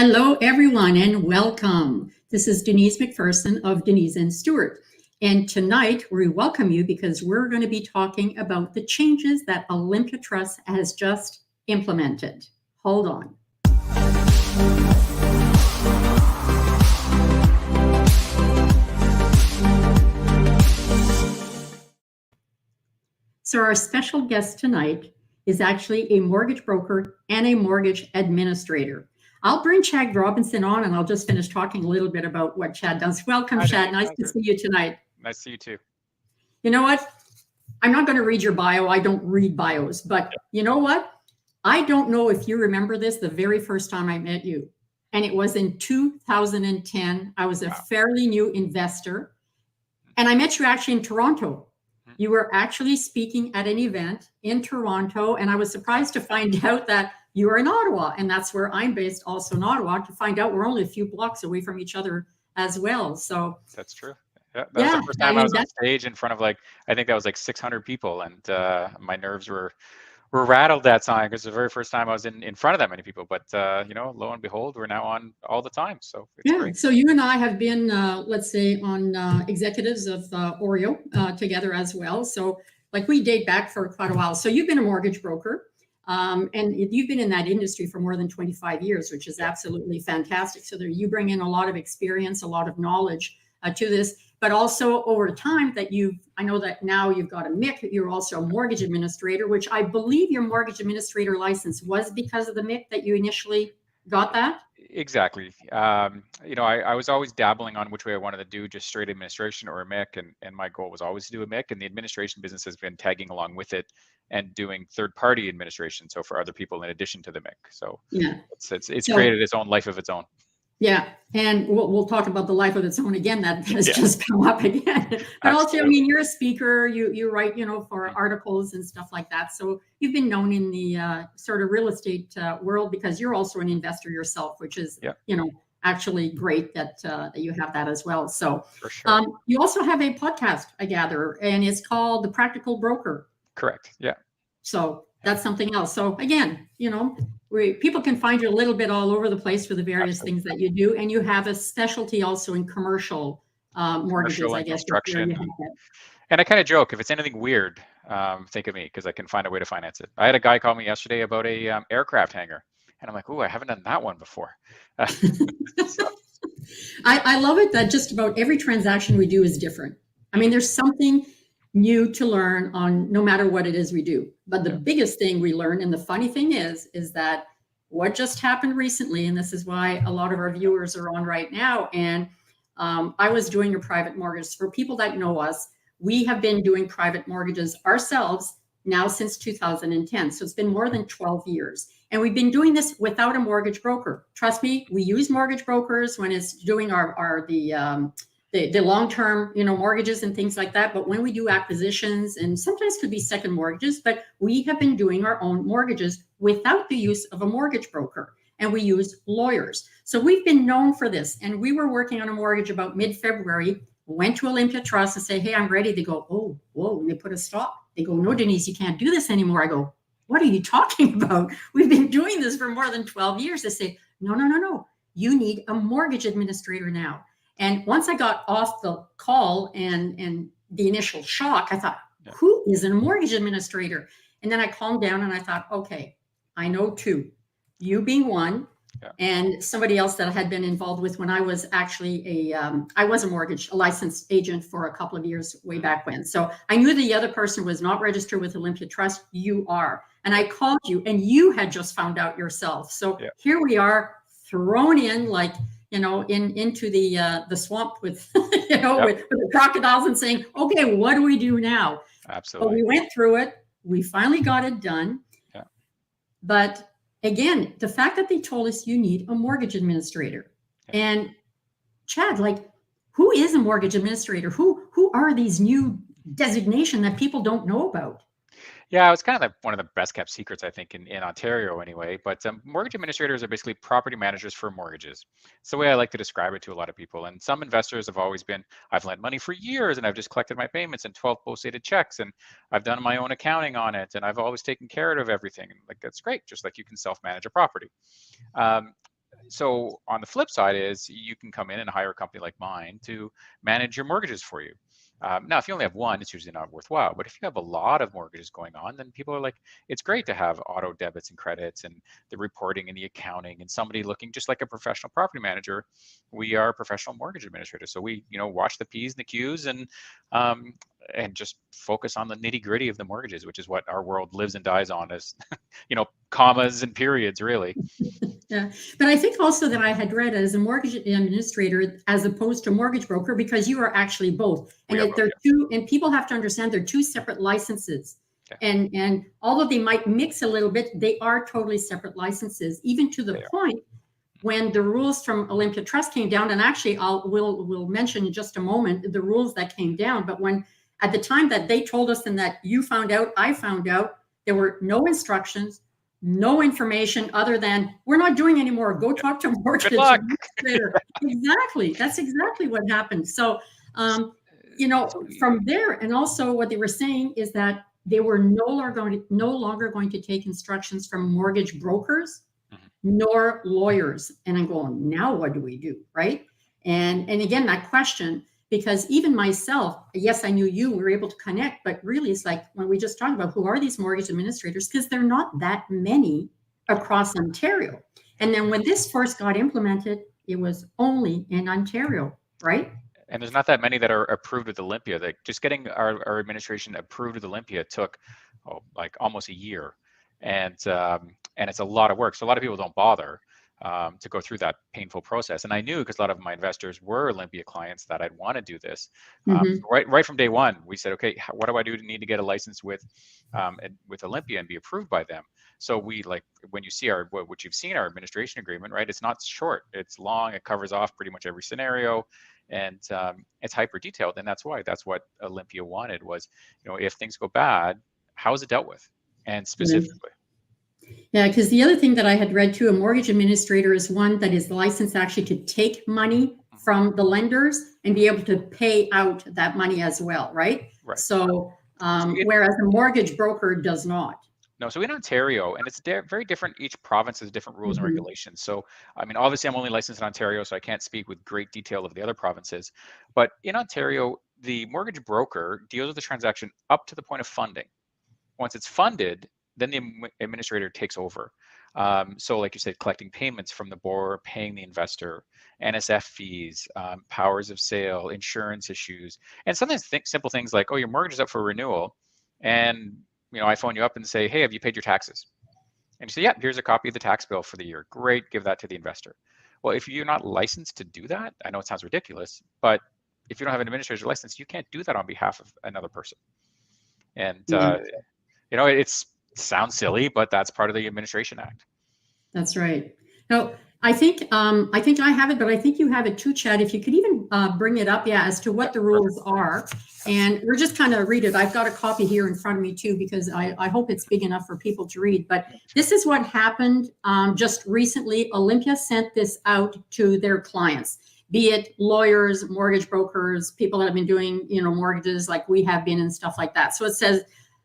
Hello, everyone, and welcome. This is Denise McPherson of Denise and Stuart. And tonight we welcome you because we're going to be talking about the changes that Olympia Trust has just implemented. Hold on. So our special guest tonight is actually a mortgage broker and a mortgage administrator. I'll bring Chad Robinson on and I'll just finish talking a little bit about what Chad does. Welcome, Hi, Chad. Denise. Nice to see you tonight. Nice to see you too. You know what? I'm not going to read your bio. I don't read bios, but you know what? I don't know if you remember this the very first time I met you. And it was in 2010. I was a fairly new investor. And I met you actually in Toronto. You were actually speaking at an event in Toronto. And I was surprised to find out that you are in Ottawa. And that's where I'm based, also in Ottawa, to find out we're only a few blocks away from each other as well. So that's true. Yeah, that was the first time I was on stage in front of I think that was 600 people. And my nerves were rattled that time because the very first time I was in front of that many people. But, lo and behold, we're now on all the time. So it's great. So you and I have been, let's say, on executives of Oreo together as well. So we date back for quite a while. So you've been a mortgage broker and you've been in that industry for more than 25 years, which is absolutely fantastic. So there you bring in a lot of experience, a lot of knowledge to this. But also over time I know that now you've got a MIC, you're also a mortgage administrator, which I believe your mortgage administrator license was because of the MIC that you initially got that? Exactly. I was always dabbling on which way I wanted to do, just straight administration or a MIC. And my goal was always to do a MIC, and the administration business has been tagging along with it and doing third-party administration. So for other people in addition to the MIC. So it's created its own life of its own. Yeah, and we'll talk about the life of its own again. That has just come up again. But Absolutely. Also, you're a speaker. You write, for articles and stuff like that. So you've been known in the sort of real estate world because you're also an investor yourself, which is, actually great that you have that as well. So for sure. You also have a podcast, I gather, and it's called The Practical Broker. Correct. Yeah. So that's something else. So again, people can find you a little bit all over the place for the various things that you do. And you have a specialty also in commercial mortgages, I guess. Construction. And I kind of joke, if it's anything weird, think of me because I can find a way to finance it. I had a guy call me yesterday about a aircraft hangar. And I'm like, I haven't done that one before. I love it that just about every transaction we do is different. I mean, there's something new to learn on no matter what it is we do. But the biggest thing we learn, and the funny thing is that what just happened recently, and this is why a lot of our viewers are on right now, and I was doing a private mortgage. For people that know us, we have been doing private mortgages ourselves now since 2010. So it's been more than 12 years. And we've been doing this without a mortgage broker. Trust me, we use mortgage brokers when it's doing the long-term, mortgages and things like that. But when we do acquisitions, and sometimes could be second mortgages, but we have been doing our own mortgages without the use of a mortgage broker. And we use lawyers. So we've been known for this. And we were working on a mortgage about mid-February, went to Olympia Trust and say, hey, I'm ready. They go, oh, whoa. And they put a stop. They go, no, Denise, you can't do this anymore. I go, what are you talking about? We've been doing this for more than 12 years. They say, no. You need a mortgage administrator now. And once I got off the call and the initial shock, I thought, who is a mortgage administrator? And then I calmed down and I thought, okay, I know two, you being one, and somebody else that I had been involved with when I was actually I was a licensed agent for a couple of years way back when. So I knew the other person was not registered with Olympia Trust. You are. And I called you and you had just found out yourself. So here we are thrown in into the swamp with, with the crocodiles and saying, okay, what do we do now? Absolutely. But we went through it. We finally got it done. Yeah. But again, the fact that they told us you need a mortgage administrator. And Chad, who is a mortgage administrator? Who are these new designation that people don't know about? Yeah, it's kind of one of the best kept secrets, I think, in Ontario anyway. But mortgage administrators are basically property managers for mortgages. It's the way I like to describe it to a lot of people. And some investors have always been, I've lent money for years and I've just collected my payments and 12 post-dated checks and I've done my own accounting on it and I've always taken care of everything. And that's great, just like you can self-manage a property. So on the flip side is you can come in and hire a company like mine to manage your mortgages for you. Now, if you only have one, it's usually not worthwhile. But if you have a lot of mortgages going on, then people are like, it's great to have auto debits and credits and the reporting and the accounting and somebody looking just like a professional property manager. We are professional mortgage administrators, so we, watch the P's and the Q's um, and just focus on the nitty gritty of the mortgages, which is what our world lives and dies on, as commas and periods, really. Yeah, but I think also that I had read as a mortgage administrator as opposed to mortgage broker, because you are actually both, and that they're two. And people have to understand they're two separate licenses. Okay. And although they might mix a little bit, they are totally separate licenses. Even to the point when the rules from Olympia Trust came down, and actually we'll mention in just a moment the rules that came down. But when at the time that they told us and that you found out, I found out, there were no instructions, no information other than we're not doing anymore. Go talk to a mortgage administrator. Exactly. That's exactly what happened. So, from there, and also what they were saying is that they were no longer going to take instructions from mortgage brokers, nor lawyers. And I'm going, now what do we do? Right. And again, that question, because even myself, yes, I knew you, we were able to connect, but really it's like when we just talked about who are these mortgage administrators, because they're not that many across Ontario. And then when this first got implemented, it was only in Ontario, right? And there's not that many that are approved with Olympia. Like just getting our administration approved with Olympia took like almost a year. And it's a lot of work. So a lot of people don't bother to go through that painful process. And I knew, because a lot of my investors were Olympia clients, that I'd want to do this. Right from day one, we said, okay, what do I do to need to get a license with Olympia and be approved by them? So we, like, when you see what you've seen, our administration agreement, right? It's not short, it's long, it covers off pretty much every scenario, and it's hyper detailed. And that's what Olympia wanted was, if things go bad, how is it dealt with? And specifically. Yeah, because the other thing that I had read too, a mortgage administrator is one that is licensed actually to take money from the lenders and be able to pay out that money as well, right? Right. So whereas a mortgage broker does not. No, so in Ontario, and it's very different, each province has different rules and regulations. So, I mean, obviously I'm only licensed in Ontario, so I can't speak with great detail of the other provinces. But in Ontario, the mortgage broker deals with the transaction up to the point of funding. Once it's funded, then the administrator takes over. So like you said, collecting payments from the borrower, paying the investor, NSF fees, powers of sale, insurance issues, and sometimes simple things like, oh, your mortgage is up for renewal, and I phone you up and say, hey, have you paid your taxes? And you say, yeah, here's a copy of the tax bill for the year. Great, give that to the investor. Well, if you're not licensed to do that, I know it sounds ridiculous, but if you don't have an administrator's license, you can't do that on behalf of another person. And it sounds silly, but that's part of the Administration Act. That's right. Now, I think I have it, but I think you have it too, Chad. If you could even bring it up, as to what the rules are. And we're just kind of read it. I've got a copy here in front of me too, because I hope it's big enough for people to read. But this is what happened just recently. Olympia sent this out to their clients, be it lawyers, mortgage brokers, people that have been doing, mortgages like we have been and stuff like that. So it says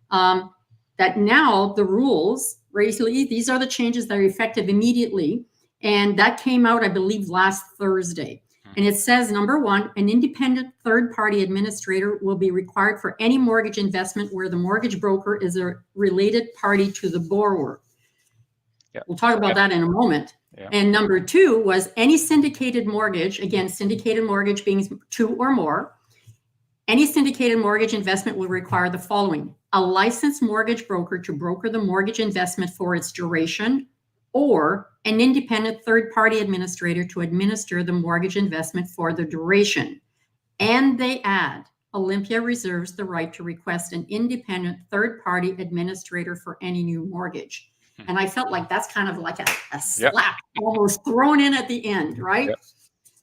that now the rules, basically, these are the changes that are effective immediately. And that came out, I believe, last Thursday. And it says, number one, an independent third-party administrator will be required for any mortgage investment where the mortgage broker is a related party to the borrower. Yep. We'll talk about that in a moment. Yeah. And number two was any syndicated mortgage, again, syndicated mortgage being two or more, any syndicated mortgage investment will require the following: a licensed mortgage broker to broker the mortgage investment for its duration, or an independent third-party administrator to administer the mortgage investment for the duration. And they add, Olympia reserves the right to request an independent third-party administrator for any new mortgage. And I felt like that's kind of like a slap almost thrown in at the end, right? Yep.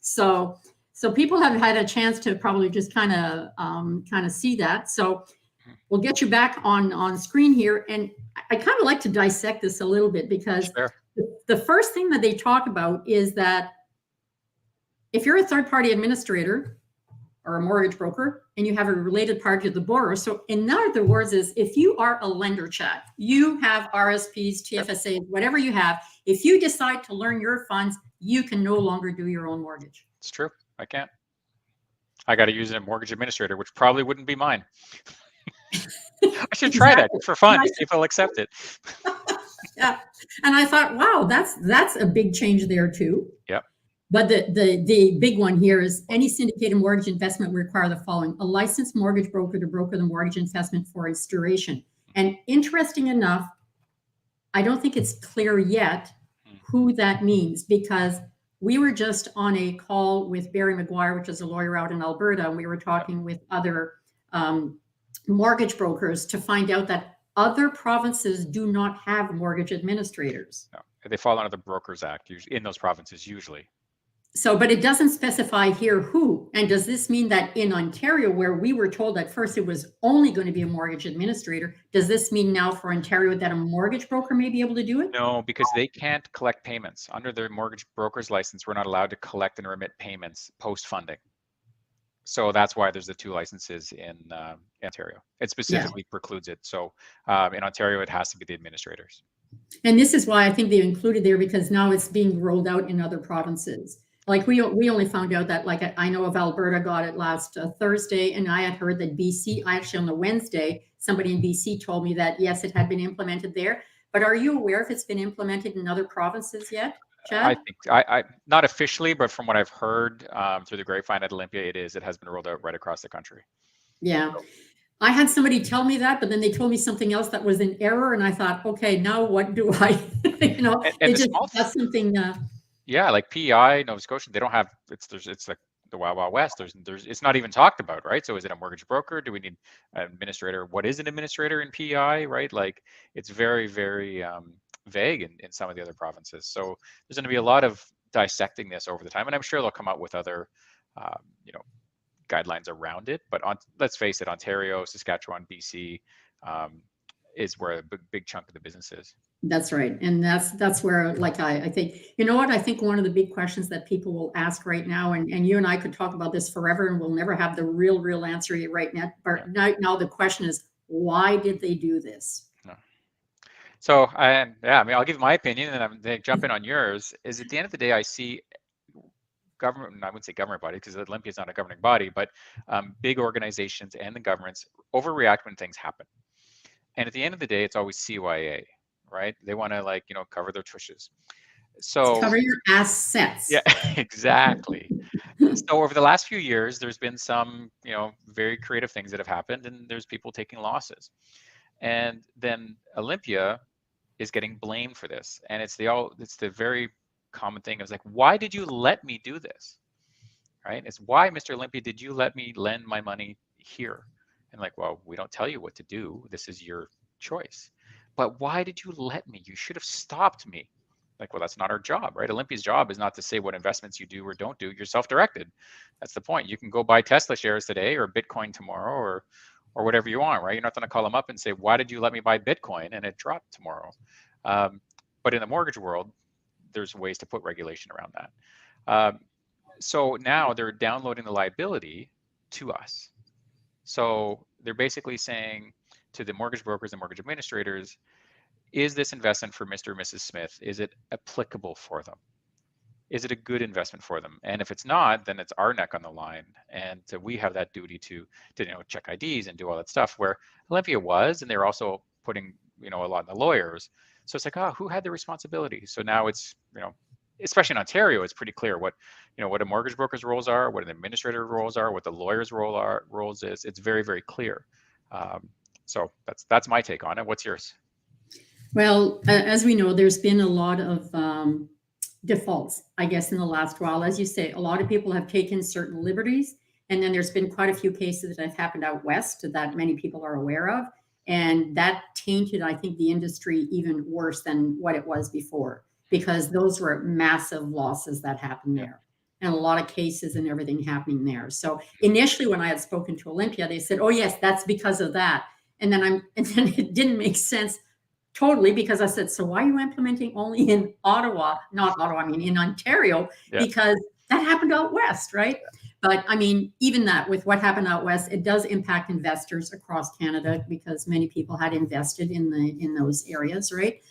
So people have had a chance to probably just kind of see that. So we'll get you back on screen here. And I kind of like to dissect this a little bit, because the first thing that they talk about is that if you're a third-party administrator or a mortgage broker and you have a related party to the borrower, so in other words is if you are a lender, Chad, you have RSPs, TFSAs, whatever you have, if you decide to learn your funds, you can no longer do your own mortgage. It's true. I can't. I got to use a mortgage administrator, which probably wouldn't be mine. I should try that Exactly. just for fun, And to see if I'll accept it. yeah. And I thought, wow, that's a big change there too. Yep. But the big one here is any syndicated mortgage investment will require the following: a licensed mortgage broker to broker the mortgage investment for its duration. And interesting enough, I don't think it's clear yet who that means, because we were just on a call with Barry McGuire, which is a lawyer out in Alberta, and we were talking with other mortgage brokers to find out that other provinces do not have mortgage administrators. No. They fall under the Brokers Act in those provinces usually. So, but it doesn't specify here who. And does this mean that in Ontario, where we were told at first it was only going to be a mortgage administrator, does this mean now for Ontario that a mortgage broker may be able to do it? No, because they can't collect payments. Under their mortgage broker's license, we're not allowed to collect and remit payments post-funding. So that's why there's the two licenses in Ontario. It specifically precludes it. So in Ontario, it has to be the administrators. And this is why I think they included there, because now it's being rolled out in other provinces. Like we only found out that, like, I know of Alberta got it last Thursday, and I had heard that BC, actually on the Wednesday, somebody in BC told me that, yes, it had been implemented there. But are you aware if it's been implemented in other provinces yet, Chad? I think, I not officially, but from what I've heard through the grapevine at Olympia, it has been rolled out right across the country. Yeah. I had somebody tell me that, but then they told me something else that was in error. And I thought, okay, now what do I, that's something. Yeah, like PEI, Nova Scotia, they don't have, it's like the Wild Wild West. It's not even talked about, right? So is it a mortgage broker? Do we need an administrator? What is an administrator in PEI, right? Like it's very, very vague in some of the other provinces. So there's going to be a lot of dissecting this over the time, and I'm sure they'll come out with other, guidelines around it. But let's face it, Ontario, Saskatchewan, BC is where a big chunk of the business is. That's right. And that's where, like, I think, you know what, I think one of the big questions that people will ask right now, and you and I could talk about this forever and we'll never have the real answer right now. But now the question is, why did they do this? So I'll give my opinion and I'm going to jump in on yours. Is at the end of the day, I see government, I wouldn't say government body because Olympia is not a governing body, but big organizations and the governments overreact when things happen. And at the end of the day, it's always CYA, right? They want to cover their tushes. So cover your assets. Yeah, exactly. So over the last few years, there's been some, very creative things that have happened, and there's people taking losses. And then Olympia is getting blamed for this. And it's the very common thing. It's like, why did you let me do this? Right? It's why, Mr. Olympia, did you let me lend my money here? And like, well, we don't tell you what to do. This is your choice. But why did you let me? You should have stopped me. Like, well, that's not our job, right? Olympia's job is not to say what investments you do or don't do. You're self-directed. That's the point. You can go buy Tesla shares today or Bitcoin tomorrow or whatever you want, right? You're not going to call them up and say, why did you let me buy Bitcoin and it dropped tomorrow? But in the mortgage world, there's ways to put regulation around that. So now they're downloading the liability to us. So they're basically saying to the mortgage brokers and mortgage administrators, is this investment for Mr. or Mrs. Smith? Is it applicable for them? Is it a good investment for them? And if it's not, then it's our neck on the line. And we have that duty to check IDs and do all that stuff, where Olympia was, and they were also putting, a lot in the lawyers. So it's like, who had the responsibility? So now it's, especially in Ontario, it's pretty clear what a mortgage broker's roles are, what an administrator roles are, what the lawyer's roles is. It's very, very clear. So that's my take on it. What's yours? Well, as we know, there's been a lot of defaults, I guess, in the last while. As you say, a lot of people have taken certain liberties, and then there's been quite a few cases that have happened out west that many people are aware of. And that tainted, I think, the industry even worse than what it was before, because those were massive losses that happened there, and a lot of cases and everything happening there. So initially, when I had spoken to Olympia, they said, "Oh yes, that's because of that." And then it didn't make sense totally, because I said, "So why are you implementing only in Ottawa? Not Ottawa, I mean in Ontario, because that happened out west, right?" But I mean, even that, with what happened out west, it does impact investors across Canada, because many people had invested in those areas, right?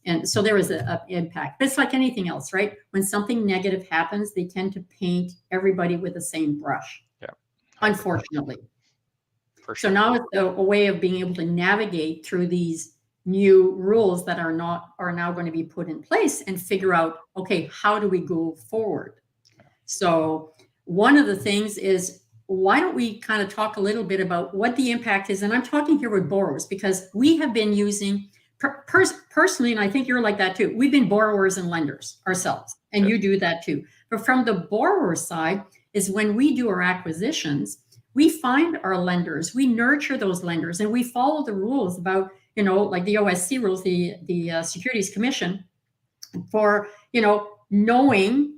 And so there is a impact. But it's like anything else, right? When something negative happens, they tend to paint everybody with the same brush, Yeah. unfortunately. For So sure. now it's a way of being able to navigate through these new rules that are now going to be put in place and figure out, okay, how do we go forward? So one of the things is, why don't we kind of talk a little bit about what the impact is? And I'm talking here with borrowers because we have been using personally, and I think you're like that too. We've been borrowers and lenders ourselves, and you do that too. But from the borrower side is when we do our acquisitions, we find our lenders, we nurture those lenders, and we follow the rules about, like the OSC rules, the Securities Commission, for, knowing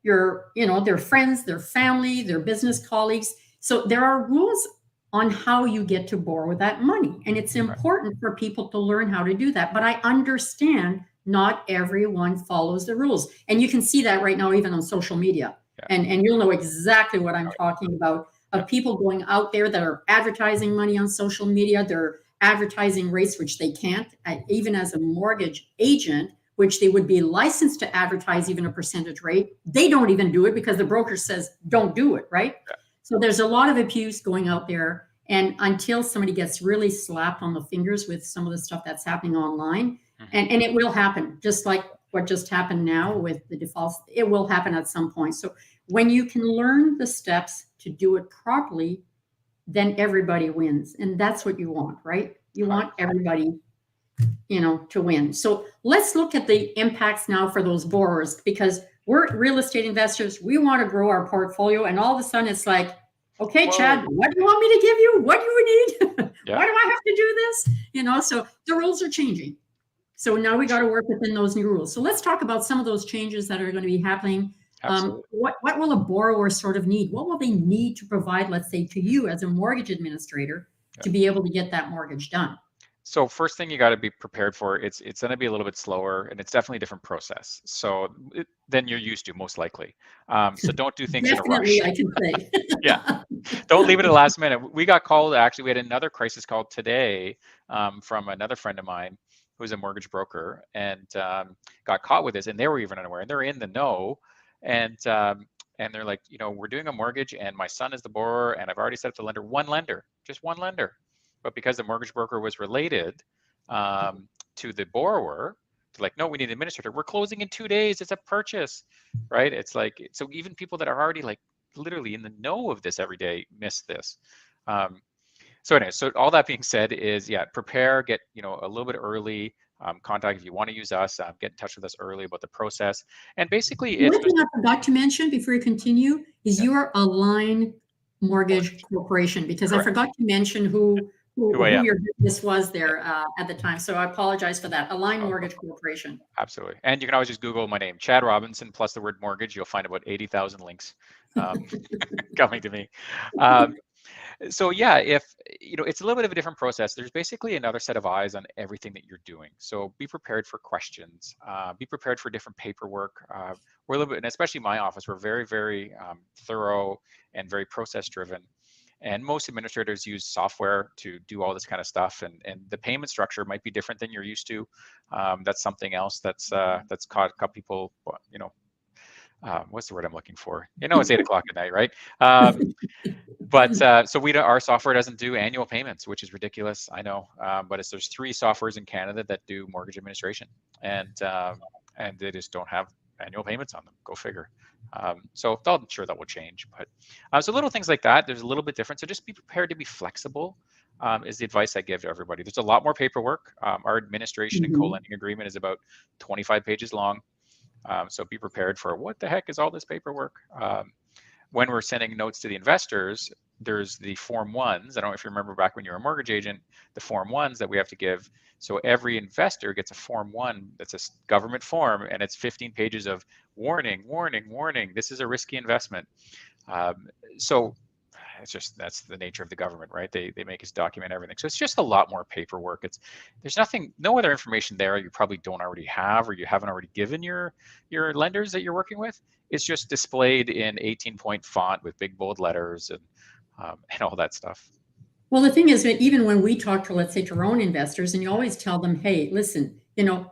their friends, their family, their business colleagues. So there are rules on how you get to borrow that money. And it's important for people to learn how to do that. But I understand not everyone follows the rules. And you can see that right now, even on social media. And you'll know exactly what I'm talking about, of people going out there that are advertising money on social media. They're advertising rates, which they can't, even as a mortgage agent, which they would be licensed to advertise even a percentage rate. They don't even do it because the broker says, don't do it, right? So there's a lot of abuse going out there. And until somebody gets really slapped on the fingers with some of the stuff that's happening online, and it will happen, just like what just happened now with the defaults, it will happen at some point. So when you can learn the steps to do it properly, then everybody wins. And that's what you want, right? You want everybody to win. So let's look at the impacts now for those borrowers, because we're real estate investors. We want to grow our portfolio. And all of a sudden it's like, okay, Chad, what do you want me to give you? What do you need? Why do I have to do this? So the rules are changing. So now we got to work within those new rules. So let's talk about some of those changes that are going to be happening. What will a borrower sort of need? What will they need to provide, let's say, to you as a mortgage administrator to be able to get that mortgage done? So first thing you got to be prepared for, it's going to be a little bit slower, and it's definitely a different process. So than you're used to, most likely. So don't do things in a rush. I can say. Don't leave it at the last minute. We got called, actually, we had another crisis call today from another friend of mine who's a mortgage broker, and got caught with this, and they were even unaware, and they're in the know. And they're like, we're doing a mortgage, and my son is the borrower, and I've already set up the lender, just one lender. But because the mortgage broker was related to the borrower, they're like, no, we need an administrator. We're closing in 2 days. It's a purchase, right? It's like, so even people that are already like literally in the know of this every day miss this. So anyway, so all that being said is, prepare, get, a little bit early, contact, if you want to use us, get in touch with us early about the process. And basically one thing I forgot to mention before you continue is you are Align Mortgage Corporation, because I forgot to mention who your business was there at the time. So I apologize for that. Align Mortgage Corporation. Absolutely. And you can always just Google my name, Chad Robinson, plus the word mortgage. You'll find about 80,000 links coming to me. So if it's a little bit of a different process. There's basically another set of eyes on everything that you're doing. So be prepared for questions. Be prepared for different paperwork. We're a little bit, and especially my office, we're very, very thorough and very process driven. And most administrators use software to do all this kind of stuff, and the payment structure might be different than you're used to. That's something else that's caught people, what's the word I'm looking for? It's 8 o'clock at night, right? But so our software doesn't do annual payments, which is ridiculous, I know. But there's 3 softwares in Canada that do mortgage administration, and they just don't have annual payments on them. Go figure. So I'm sure that will change. But so little things like that, there's a little bit different. So just be prepared to be flexible. Is the advice I give to everybody. There's a lot more paperwork. Our administration and co-lending agreement is about 25 pages long. So be prepared for, what the heck is all this paperwork? When we're sending notes to the investors, there's the Form 1s. I don't know if you remember back when you were a mortgage agent, the Form 1s that we have to give. So every investor gets a Form 1 that's a government form, and it's 15 pages of warning, warning, warning. This is a risky investment. So that's the nature of the government, right? They make us document everything. So it's just a lot more paperwork. There's no other information there you probably don't already have, or you haven't already given your lenders that you're working with. It's just displayed in 18-point font with big bold letters and all that stuff. Well, the thing is that even when we talk to, let's say, to our own investors, and you always tell them, hey, listen,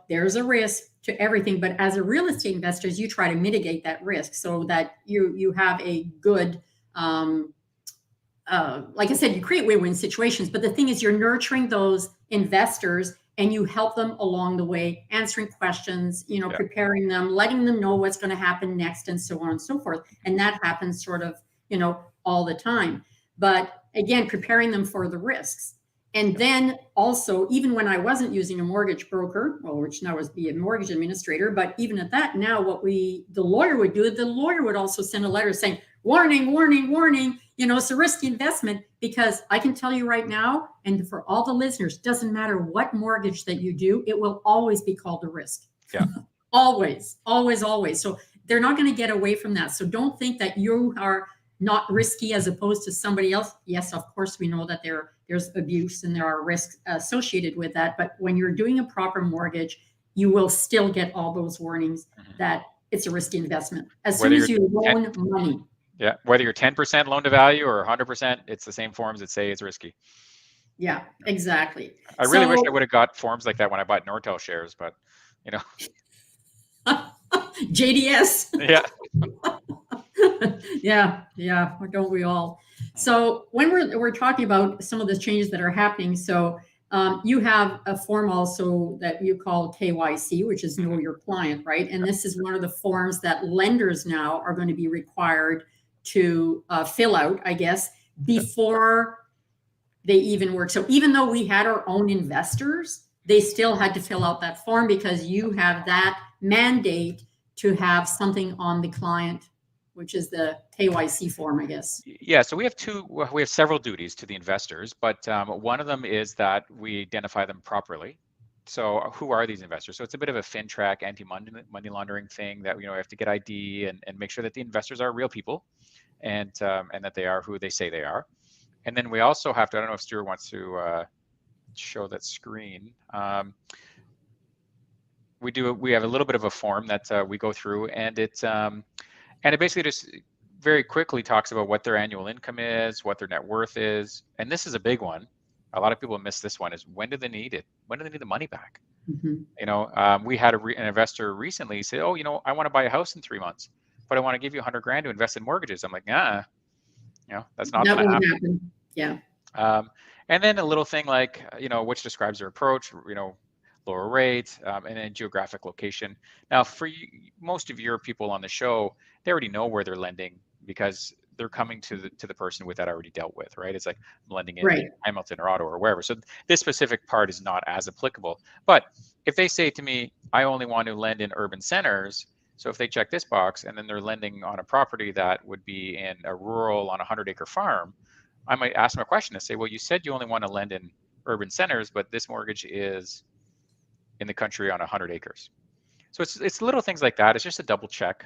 there's a risk to everything, but as a real estate investor, you try to mitigate that risk so that you have a good, like I said, you create win-win situations. But the thing is, you're nurturing those investors and you help them along the way, answering questions, Yeah. preparing them, letting them know what's going to happen next, and so on and so forth. And that happens sort of, all the time. But again, preparing them for the risks. And then also, even when I wasn't using a mortgage broker, well, which now is be a mortgage administrator, but even at that, now the lawyer would do, the lawyer would also send a letter saying, warning, warning, warning, it's a risky investment, because I can tell you right now, and for all the listeners, doesn't matter what mortgage that you do, it will always be called a risk. Yeah. Always, always, always. So they're not going to get away from that. So don't think that you are not risky as opposed to somebody else. Yes, of course, we know that there's abuse and there are risks associated with that. But when you're doing a proper mortgage, you will still get all those warnings that it's a risky investment. As soon as you loan money. Yeah, whether you're 10% loan to value or 100%, it's the same forms that say it's risky. Yeah, exactly. I really wish I would have got forms like that when I bought Nortel shares, but JDS. Yeah. Yeah, don't we all? So when we're talking about some of the changes that are happening, so you have a form also that you call KYC, which is Know Your Client, right? And this is one of the forms that lenders now are going to be required to fill out, I guess, before they even work. So even though we had our own investors, they still had to fill out that form because you have that mandate to have something on the client, which is the KYC form, I guess. Yeah, so we have several duties to the investors, but one of them is that we identify them properly. So who are these investors? So it's a bit of a FinTrack, anti-money laundering thing that we have to get ID and make sure that the investors are real people and that they are who they say they are. And then we also have to, I don't know if Stuart wants to show that screen. We have a little bit of a form that we go through, and it basically just very quickly talks about what their annual income is, what their net worth is, and this is a big one. A lot of people miss this one: is when do they need it? When do they need the money back? We had an investor recently say, "Oh, I want to buy a house in 3 months, but I want to give you 100 grand to invest in mortgages." I'm like, "Nah, that's not going to happen." Yeah. And then a little thing like, which describes their approach, lower rate, and then geographic location. Now, for most of your people on the show, they already know where they're lending because they're coming to the person with that already dealt with, right? It's like I'm lending in Hamilton or Ottawa or wherever. So this specific part is not as applicable. But if they say to me, I only want to lend in urban centers, so if they check this box and then they're lending on a property that would be in a rural on a 100-acre farm, I might ask them a question and say, well, you said you only want to lend in urban centers, but this mortgage is in the country on 100 acres. So it's little things like that. It's just a double check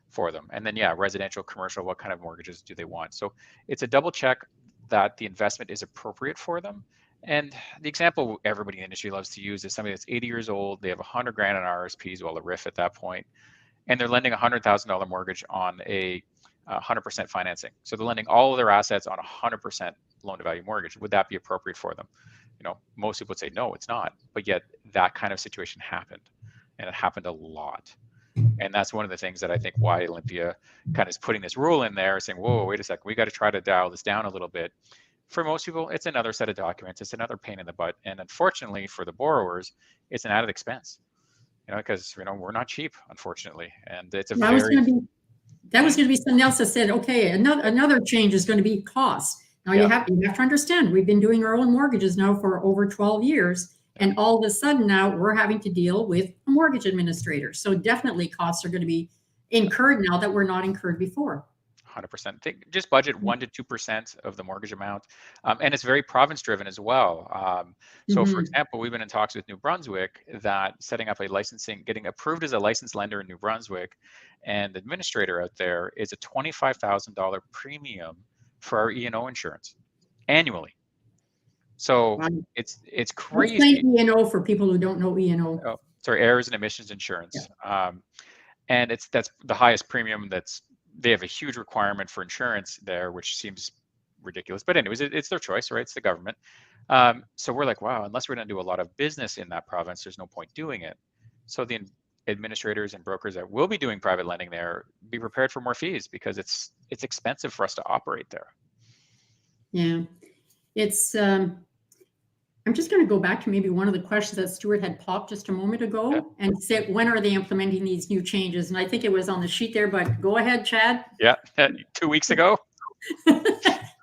for them. And then, residential, commercial, what kind of mortgages do they want? So it's a double check that the investment is appropriate for them. And the example everybody in the industry loves to use is somebody that's 80 years old. They have 100 grand in RSPs, well, a RIF at that point, and they're lending a $100,000 mortgage on a 100% financing. So they're lending all of their assets on a 100% loan to value mortgage. Would that be appropriate for them? Most people would say, no, it's not. But yet that kind of situation happened, and it happened a lot. And that's one of the things that I think why Olympia kind of is putting this rule in there, saying, whoa, wait a second, we got to try to dial this down a little bit. For most people, it's another set of documents. It's another pain in the butt. And unfortunately for the borrowers, it's an added expense, because, we're not cheap, unfortunately. And it's that was going to be something else that said, okay, another change is going to be cost. Now you have to understand, we've been doing our own mortgages now for over 12 years. And all of a sudden now we're having to deal with a mortgage administrator. So definitely costs are going to be incurred now that were not incurred before. 100%. Just budget 1% to 2% of the mortgage amount. And it's very province driven as well. So for example, we've been in talks with New Brunswick that setting up getting approved as a licensed lender in New Brunswick and administrator out there is a $25,000 premium for our E&O insurance annually. So it's crazy. Explain E&O for people who don't know E&O. Oh, sorry, errors and emissions insurance. And that's the highest premium. They have a huge requirement for insurance there, which seems ridiculous. But anyways, it's their choice, right? It's the government. So we're like, wow, unless we're going to do a lot of business in that province, there's no point doing it. So the administrators and brokers that will be doing private lending there, be prepared for more fees because it's expensive for us to operate there. Yeah, it's. I'm just going to go back to maybe one of the questions that Stuart had popped just a moment ago and said, when are they implementing these new changes? And I think it was on the sheet there, but go ahead, Chad. Yeah, 2 weeks ago.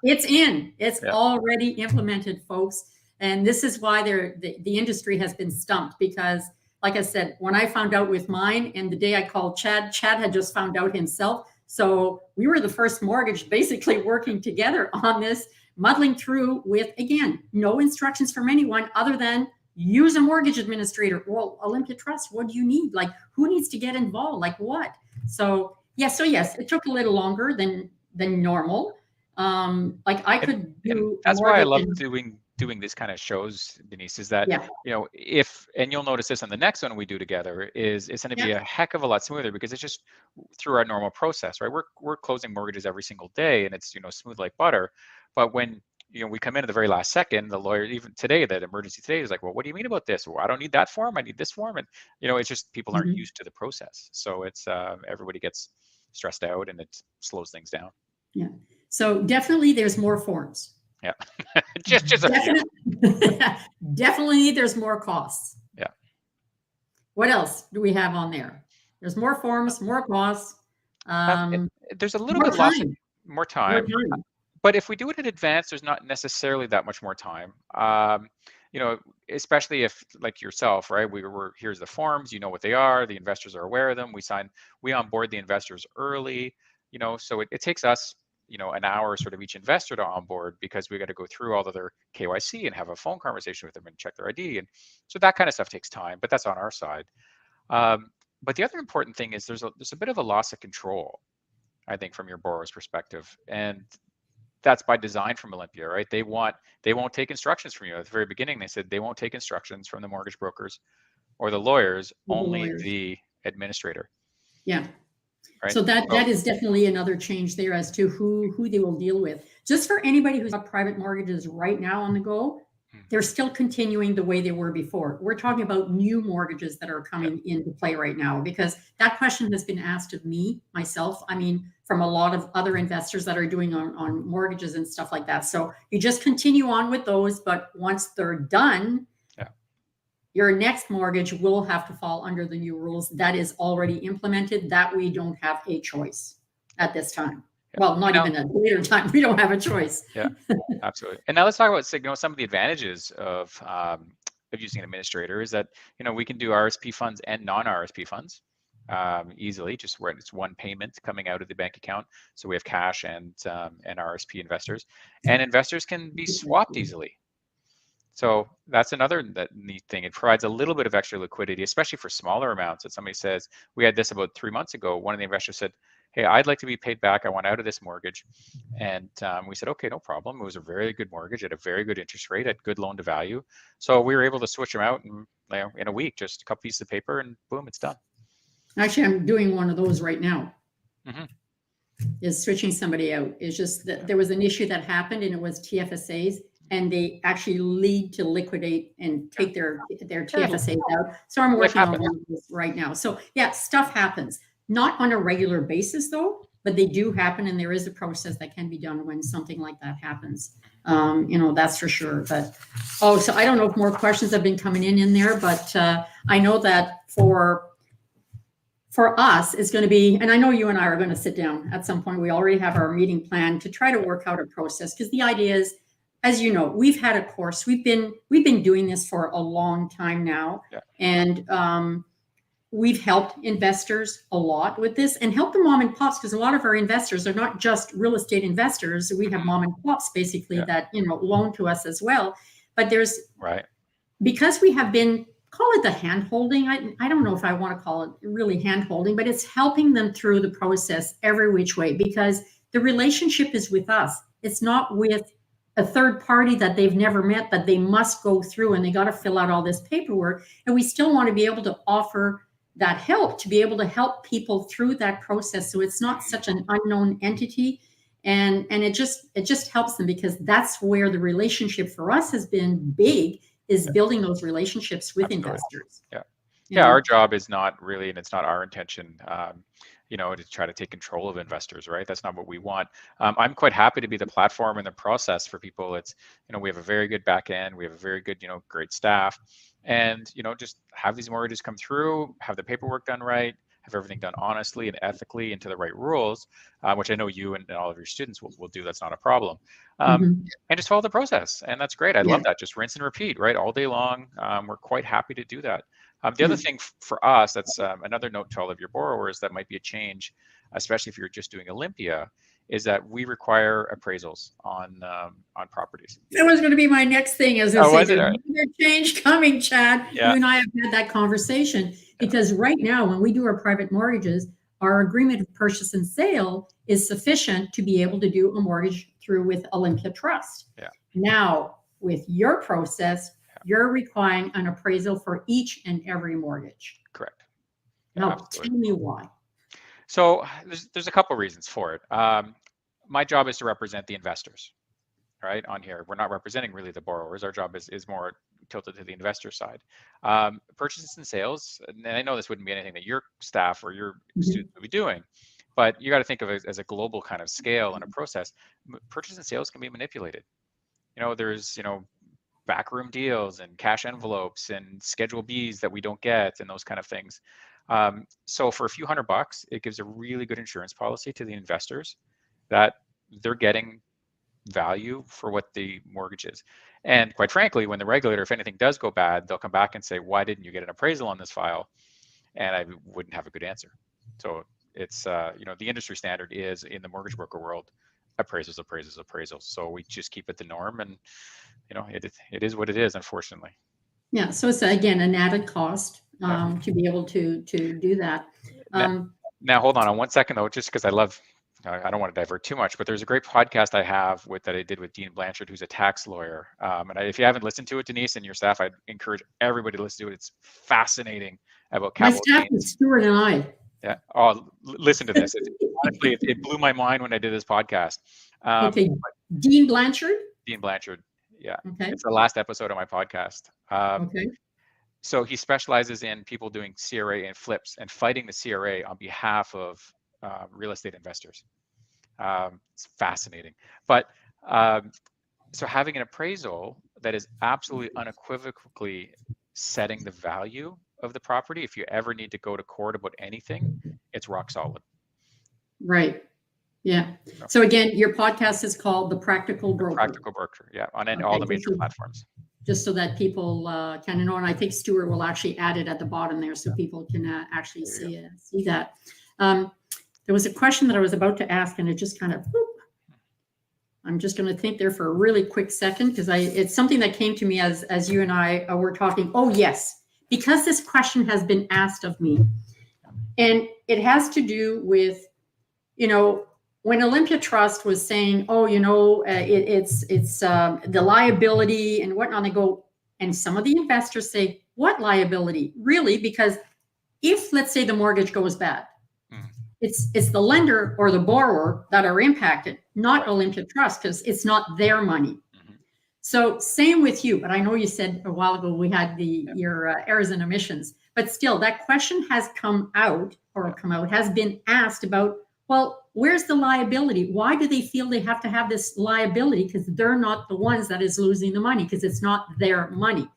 It's in. It's already implemented, folks. And this is why the industry has been stumped because, like I said, when I found out with mine and the day I called Chad had just found out himself. So we were the first mortgage basically working together on this, muddling through with, again, no instructions from anyone other than use a mortgage administrator. Well, Olympia Trust, what do you need? Like, who needs to get involved? Like what? So yes, it took a little longer than normal. Like I could do. And that's why I love doing this kind of shows, Denise, is that, you know, and you'll notice this on the next one we do together, is it's going to be a heck of a lot smoother because it's just through our normal process, right? We're closing mortgages every single day and it's, you know, smooth like butter. But when, you know, we come in at the very last second, the lawyer, even today, that emergency today is like, well, what do you mean about this? Well, I don't need that form. I need this form. And, you know, it's just people aren't used to the process. So it's everybody gets stressed out and it slows things down. Yeah. So definitely there's more forms. Yeah. just a few. Definitely there's more costs. Yeah. What else do we have on there? There's more forms, more costs. There's a little bit more time. But if we do it in advance, there's not necessarily that much more time. You know, especially if, like yourself, right? Here's the forms, you know what they are, the investors are aware of them. We onboard the investors early, you know, so it takes us, you know, an hour sort of each investor to onboard because we got to go through all of their KYC and have a phone conversation with them and check their ID. And so that kind of stuff takes time, but that's on our side. But the other important thing is there's a bit of a loss of control, I think, from your borrower's perspective. And that's by design from Olympia, right? They won't take instructions from you. At the very beginning, they said they won't take instructions from the mortgage brokers or the lawyers, only the administrator. Yeah. Right? So that is definitely another change there as to who they will deal with. Just for anybody who's got private mortgages right now on the go, they're still continuing the way they were before. We're talking about new mortgages that are coming into play right now, because that question has been asked of myself. I mean, from a lot of other investors that are doing on mortgages and stuff like that. So you just continue on with those, but once they're done, your next mortgage will have to fall under the new rules that is already implemented, that we don't have a choice at this time. Well, not even a later time. We don't have a choice. Yeah, absolutely. And now let's talk about, you know, some of the advantages of using an administrator is that, you know, we can do RSP funds and non-RSP funds easily, just where it's one payment coming out of the bank account. So we have cash and RSP investors, and investors can be swapped easily. So that's another neat thing. It provides a little bit of extra liquidity, especially for smaller amounts. That somebody says, we had this about 3 months ago. One of the investors said, hey, I'd like to be paid back. I want out of this mortgage. And we said, okay, no problem. It was a very good mortgage at a very good interest rate, at good loan to value. So we were able to switch them out in a week, just a couple pieces of paper, and boom, it's done. Actually, I'm doing one of those right now. Is switching somebody out. It's just that there was an issue that happened, and it was TFSAs, and they actually lead to liquidate and take their TFSAs out. So I'm working on one of those right now. So yeah, stuff happens. Not on a regular basis though, but they do happen, and there is a process that can be done when something like that happens. You know, that's for sure. But so I don't know if more questions have been coming in there, but I know that for us, it's going to be, and I know you and I are going to sit down at some point. We already have our meeting planned to try to work out a process, because the idea is, as you know, we've had a course. We've been doing this for a long time now, and we've helped investors a lot with this, and helped the mom and pops, because a lot of our investors are not just real estate investors. We have mom and pops basically that, you know, loan to us as well. But there's because we have been, call it the hand holding. I don't know if I want to call it really hand holding, but it's helping them through the process every which way, because the relationship is with us. It's not with a third party that they've never met, that they must go through, and they got to fill out all this paperwork. And we still want to be able to offer that help, to be able to help people through that process. So it's not such an unknown entity. And it just helps them, because that's where the relationship for us has been big, is building those relationships with Absolutely. investors. Yeah. You Yeah, our know? job is not really, and it's not our intention, to try to take control of investors, right? That's not what we want. I'm quite happy to be the platform and the process for people. It's, we have a very good back end, we have a very good, great staff, and just have these mortgages come through, have the paperwork done right, have everything done honestly and ethically into the right rules, which I know you and all of your students will do. That's not a problem. Mhm. And just follow the process, and that's great. I Yeah. love that. Just rinse and repeat, right, all day long. We're quite happy to do that. The other Yeah. thing for us, that's another note to all of your borrowers that might be a change, especially if you're just doing Olympia, is that we require appraisals on properties. That was going to be my next thing. As I Oh, say, was it? there's All right. another change coming, Chad. Yeah. You and I have had that conversation, because right now, when we do our private mortgages, our agreement of purchase and sale is sufficient to be able to do a mortgage through with Olympia Trust. Yeah. Now, with your process, Yeah. you're requiring an appraisal for each and every mortgage. Correct. Yeah, Now, absolutely. tell me why. So there's a couple reasons for it. My job is to represent the investors, right? On here, we're not representing really the borrowers. Our job is more tilted to the investor side. Purchases and sales, and I know this wouldn't be anything that your staff or your students would be doing, but you got to think of it as a global kind of scale and a process. Purchase and sales can be manipulated. There's backroom deals and cash envelopes and Schedule Bs that we don't get and those kind of things. So for a few $100, it gives a really good insurance policy to the investors that they're getting value for what the mortgage is. And quite frankly, when the regulator, if anything does go bad, they'll come back and say, why didn't you get an appraisal on this file? And I wouldn't have a good answer. So it's, the industry standard is in the mortgage broker world, appraisals, appraisals, appraisals. So we just keep it the norm, and it is what it is, unfortunately. Yeah, so it's again an added cost to be able to do that. Now, hold on 1 second though, just because I don't want to divert too much, but there's a great podcast I have that I did with Dean Blanchard, who's a tax lawyer. If you haven't listened to it, Denise and your staff, I'd encourage everybody to listen to it. It's fascinating about My capital staff gains. is Stuart and I. Yeah. Oh, listen to this. Honestly, it blew my mind when I did this podcast. Okay, Dean Blanchard. Dean Blanchard. Yeah. Okay. It's the last episode of my podcast. Okay. So he specializes in people doing CRA and flips and fighting the CRA on behalf of real estate investors. It's fascinating. But so having an appraisal that is absolutely unequivocally setting the value of the property, if you ever need to go to court about anything, it's rock solid. Right. Yeah. So again, your podcast is called The Practical Broker. Practical Broker. Yeah. On all the major platforms. Just so that people can know, and I think Stuart will actually add it at the bottom there, so people can actually see that. There was a question that I was about to ask, and it just kind of, I'm just going to think there for a really quick second, because it's something that came to me as you and I were talking. Oh yes, because this question has been asked of me, and it has to do with, when Olympia Trust was saying, it's the liability and whatnot, they go, and some of the investors say, what liability? Really? Because if, let's say, the mortgage goes bad, it's the lender or the borrower that are impacted, not Olympia Trust, because it's not their money. So same with you, but I know you said a while ago we had your errors and omissions, but still that question has has been asked about, well, where's the liability? Why do they feel they have to have this liability? Because they're not the ones that is losing the money, because it's not their money.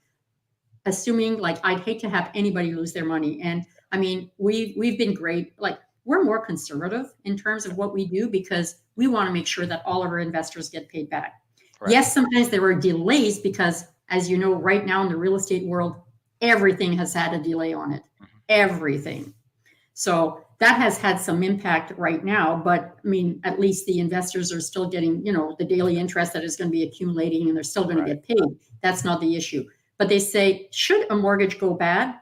Assuming, like, I'd hate to have anybody lose their money. And I mean, we've been great. Like, we're more conservative in terms of what we do, because we want to make sure that all of our investors get paid back. Right. Yes, sometimes there are delays because, as you know, right now in the real estate world, everything has had a delay on it. Everything. So that has had some impact right now, but I mean, at least the investors are still getting, the daily interest that is going to be accumulating, and they're still going to get paid. That's not the issue. But they say, should a mortgage go bad,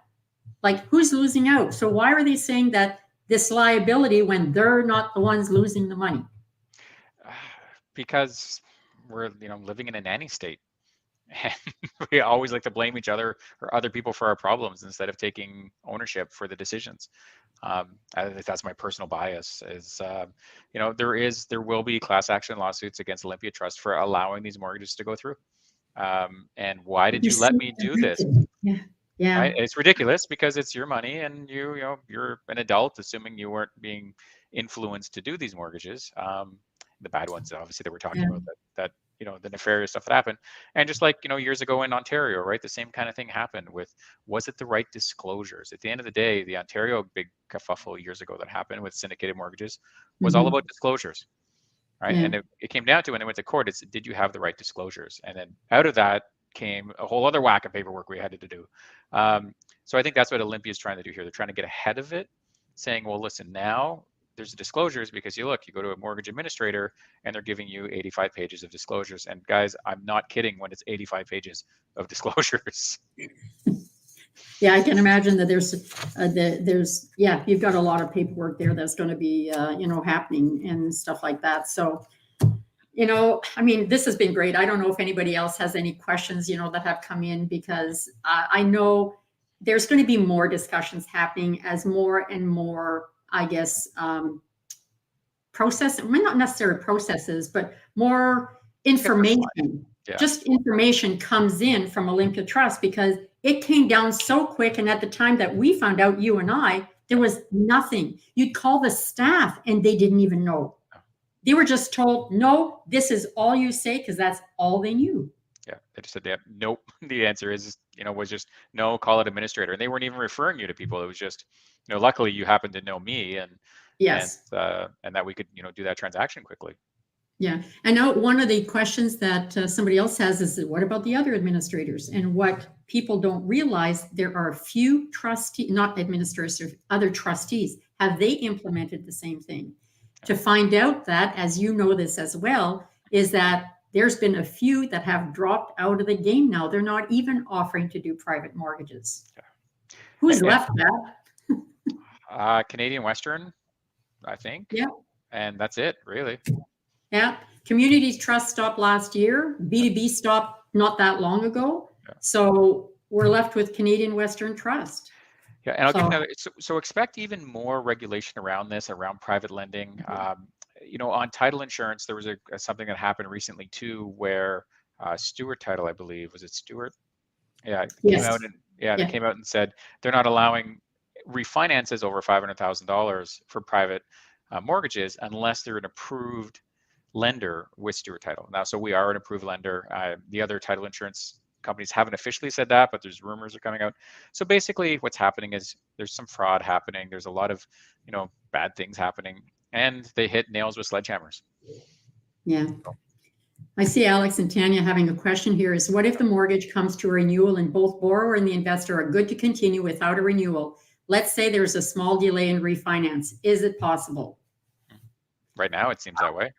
like, who's losing out? So why are they saying that this liability when they're not the ones losing the money? Because we're, living in a nanny state. And we always like to blame each other or other people for our problems instead of taking ownership for the decisions. That's my personal bias. Is there will be class action lawsuits against Olympia Trust for allowing these mortgages to go through. And why did You're you let so me do this? convicted. Yeah. Yeah. Right? It's ridiculous because it's your money, and you're an adult, assuming you weren't being influenced to do these mortgages. The bad ones, obviously, that we're talking Yeah. about, that the nefarious stuff that happened. And just like years ago in Ontario, right, the same kind of thing happened with, was it the right disclosures? At the end of the day, the Ontario big kerfuffle years ago that happened with syndicated mortgages was all Mhm. about disclosures, right? Yeah. And it came down to, when they went to court, it's, did you have the right disclosures? And then out of that came a whole other whack of paperwork we had to do. So I think that's what Olympia is trying to do here. They're trying to get ahead of it, saying, well, listen, now there's disclosures, because you go to a mortgage administrator and they're giving you 85 pages of disclosures. And guys, I'm not kidding when it's 85 pages of disclosures. Yeah, I can imagine that yeah, you've got a lot of paperwork there that's going to be, happening and stuff like that. So, I mean, this has been great. I don't know if anybody else has any questions, that have come in, because I know there's going to be more discussions happening as more and more, I guess, well, not necessarily processes, but more information, Yeah. just information comes in from Olympia Trust, because it came down so quick. And at the time that we found out, you and I, there was nothing. You'd call the staff and they didn't even know. They were just told, no, this is all you say, because that's all they knew. Yeah, they just said, yeah, nope. The answer was just no, call it administrator. And they weren't even referring you to people. It was just, luckily you happen to know me, and Yes. that we could, do that transaction quickly. Yeah. I know one of the questions that somebody else has is, what about the other administrators? And what people don't realize, there are a few trustees, not administrators, other trustees. Have they implemented the same thing? To find out that, as you know this as well, is that there's been a few that have dropped out of the game now. They're not even offering to do private mortgages. Who's left that? Canadian Western, I think. Yeah. And that's it, really. Yeah. Communities Trust stopped last year. B2B stopped not that long ago. Yeah. So we're left with Canadian Western Trust. Yeah, and I'll give you another. So expect even more regulation around this, around private lending. On title insurance, there was something that happened recently too, where Stuart Title, I believe, was it Stuart? Yeah, Yes. they came out and said they're not allowing refinances over $500,000 for private mortgages unless they're an approved lender with Stuart Title. Now, so we are an approved lender. The other title insurance companies haven't officially said that, but there's rumors are coming out. So basically what's happening is there's some fraud happening. There's a lot of, bad things happening, and they hit nails with sledgehammers. Yeah. I see Alex and Tanya having a question here, is what if the mortgage comes to a renewal and both borrower and the investor are good to continue without a renewal? Let's say there's a small delay in refinance. Is it possible? Right now, it seems that way.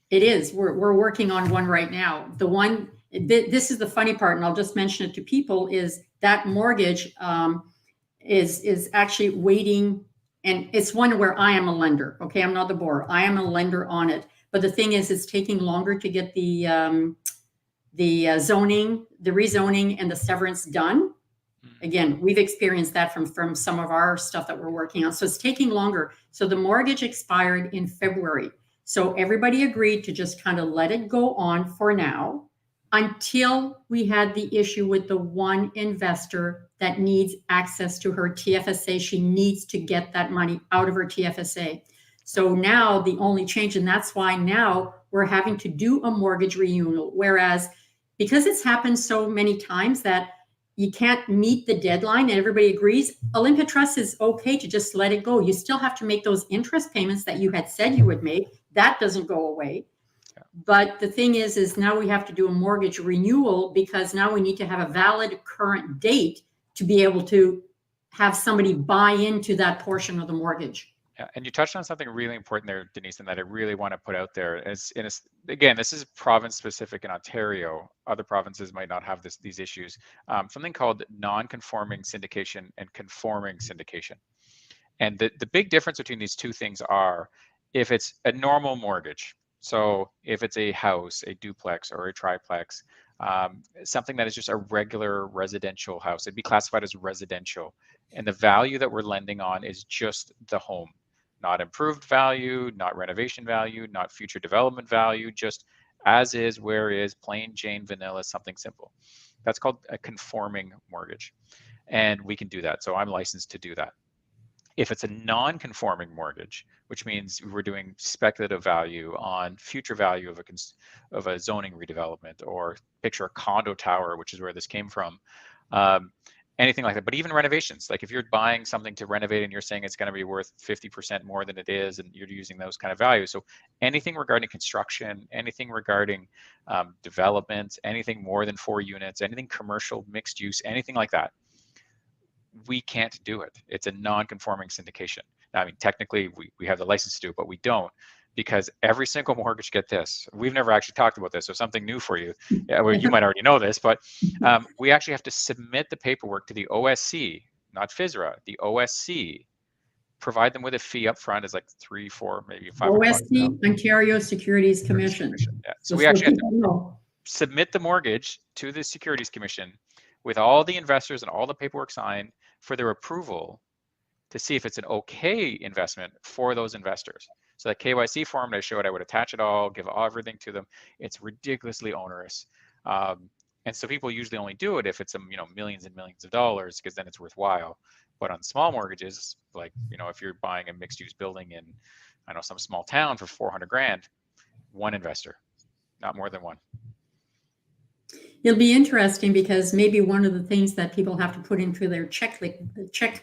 It is. We're working on one right now. This is the funny part, and I'll just mention it to people, is that mortgage is actually waiting, and it's one where I am a lender. Okay, I'm not the borrower. I am a lender on it. But the thing is, it's taking longer to get the zoning, the rezoning, and the severance done. Again, we've experienced that from some of our stuff that we're working on. So it's taking longer. So the mortgage expired in February. So everybody agreed to just kind of let it go on for now, until we had the issue with the one investor that needs access to her TFSA. She needs to get that money out of her TFSA. So now the only change, and that's why now we're having to do a mortgage renewal. Whereas, because it's happened so many times that you can't meet the deadline and everybody agrees, Olympia Trust is okay to just let it go. You still have to make those interest payments that you had said you would make. That doesn't go away. Yeah. But the thing is now we have to do a mortgage renewal, because now we need to have a valid current date to be able to have somebody buy into that portion of the mortgage. Yeah, and you touched on something really important there, Denise, and that I really want to put out there. Again, this is province specific in Ontario. Other provinces might not have these issues. Something called non-conforming syndication and conforming syndication. And the big difference between these two things are, if it's a normal mortgage, so if it's a house, a duplex or a triplex, something that is just a regular residential house, it'd be classified as residential. And the value that we're lending on is just the home, not improved value, not renovation value, not future development value, just as is, where is, plain Jane vanilla, something simple. That's called a conforming mortgage. And we can do that. So I'm licensed to do that. If it's a non-conforming mortgage, which means we're doing speculative value on future value of a zoning redevelopment, or picture a condo tower, which is where this came from, anything like that. But even renovations, like if you're buying something to renovate and you're saying it's going to be worth 50% more than it is, and you're using those kind of values. So anything regarding construction, anything regarding development, anything more than 4 units, anything commercial, mixed use, anything like that, we can't do it. It's a non-conforming syndication. Now, I mean, technically we have the license to do it, but we don't, because every single mortgage, get this, we've never actually talked about this, so something new for you. Well, you might already know this, but we actually have to submit the paperwork to the OSC, not FSRA, the OSC, provide them with a fee up front, is like $3, $4, maybe $5. OSC, Ontario Securities Commission. Yeah. So we actually have to submit the mortgage to the Securities Commission with all the investors and all the paperwork signed for their approval to see if it's an okay investment for those investors. So that KYC form that I showed, I would attach it all, give everything to them. It's ridiculously onerous. And so people usually only do it if it's millions and millions of dollars, because then it's worthwhile. But on small mortgages, like, if you're buying a mixed use building in, I don't know, some small town for 400 grand, one investor, not more than one. It'll be interesting, because maybe one of the things that people have to put into their checklist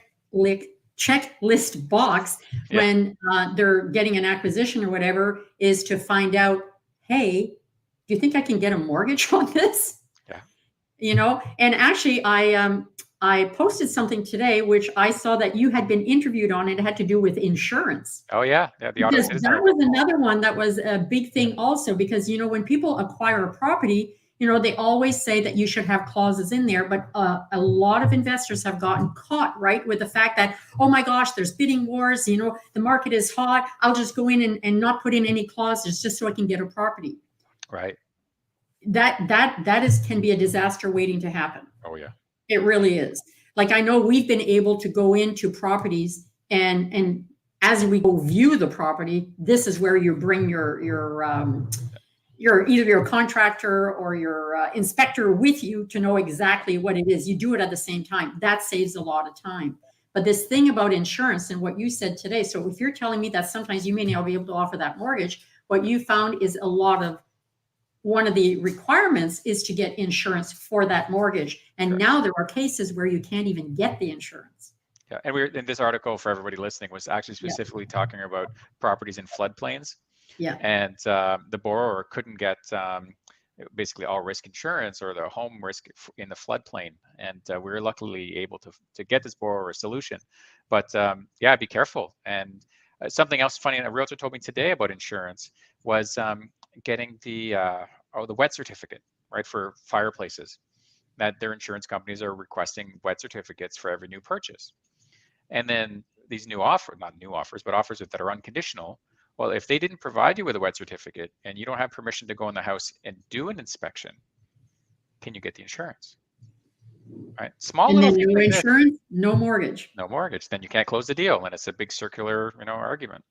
box when they're getting an acquisition or whatever is to find out, hey, do you think I can get a mortgage on this? Yeah. And actually I posted something today, which I saw that you had been interviewed on, and it had to do with insurance. Oh yeah. Yeah. Because that was another one that was a big thing also, because, when people acquire a property, they always say that you should have clauses in there, but a lot of investors have gotten caught, right, with the fact that, oh my gosh, there's bidding wars, the market is hot, I'll just go in and not put in any clauses just so I can get a property. Right. That can be a disaster waiting to happen. Oh yeah. It really is. Like, I know we've been able to go into properties, and as we go view the property, this is where you bring your either your contractor or your inspector with you to know exactly what it is. You do it at the same time. That saves a lot of time. But this thing about insurance and what you said today, so if you're telling me that sometimes you may not be able to offer that mortgage, what you found is one of the requirements is to get insurance for that mortgage. And now there are cases where you can't even get the insurance. Yeah, and we're in this article, for everybody listening, was actually specifically talking about properties in floodplains. Yeah. And the borrower couldn't get basically all risk insurance or the home risk in the floodplain. And we were luckily able to get this borrower a solution. But yeah, be careful. And something else funny, a realtor told me today about insurance was getting the wet certificate, right, for fireplaces, that their insurance companies are requesting wet certificates for every new purchase. And then these not new offers, but offers that are unconditional. Well, if they didn't provide you with a wet certificate and you don't have permission to go in the house and do an inspection, can you get the insurance? Right? And then no insurance, no mortgage. No mortgage. Then you can't close the deal, and it's a big circular, argument.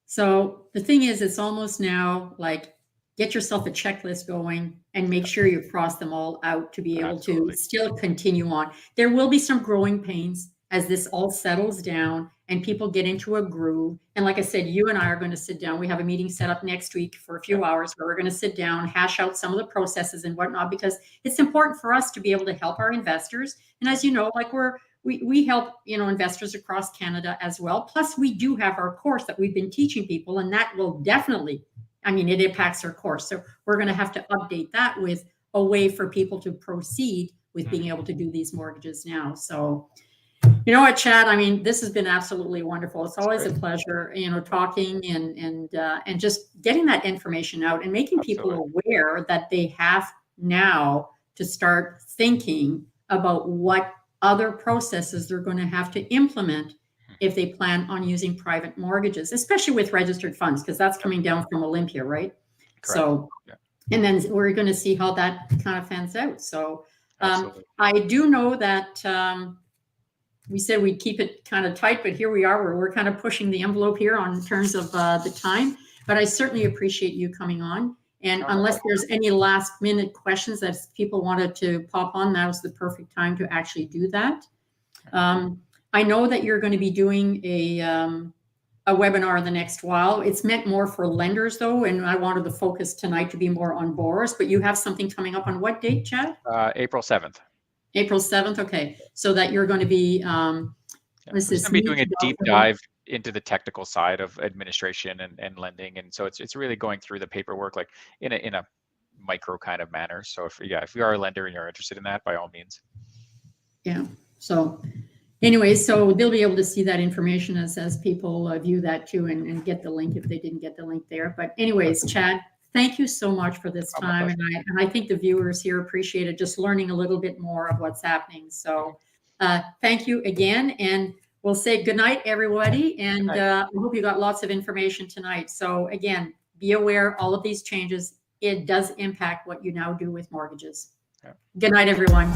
So the thing is, it's almost now like, get yourself a checklist going and make sure you cross them all out to be able to still continue on. There will be some growing pains as this all settles down and people get into a groove. And like I said, you and I are going to sit down. We have a meeting set up next week for a few hours where we're going to sit down, hash out some of the processes and whatnot, because it's important for us to be able to help our investors. And as you know, like we help, investors across Canada as well. Plus we do have our course that we've been teaching people, and that will definitely, it impacts our course. So we're going to have to update that with a way for people to proceed with being able to do these mortgages now. So, you know what, Chad, this has been absolutely wonderful. It's always a pleasure, talking and just getting that information out and making people aware that they have now to start thinking about what other processes they're going to have to implement if they plan on using private mortgages, especially with registered funds, because that's coming down from Olympia, right? Correct. So, and then we're going to see how that kind of fans out. So I do know that we said we'd keep it kind of tight, but here we are, where we're kind of pushing the envelope here on terms of the time. But I certainly appreciate you coming on. And unless there's any last minute questions that people wanted to pop on, that was the perfect time to actually do that. I know that you're going to be doing a webinar in the next while. It's meant more for lenders though, and I wanted the focus tonight to be more on borrowers, but you have something coming up on what date, Chad? April 7th. April 7th. Okay. So that you're going to be, We're going to be doing a deep dive into the technical side of administration and lending. And so it's really going through the paperwork, like in a micro kind of manner. So if you are a lender and you're interested in that, by all means. Yeah. So anyway, so they'll be able to see that information as people view that too, and get the link if they didn't get the link there. But anyways, Chad, thank you so much for this time. And I think the viewers here appreciated just learning a little bit more of what's happening. So thank you again. And we'll say good night, everybody. And I hope you got lots of information tonight. So again, be aware all of these changes. It does impact what you now do with mortgages. Good night, everyone.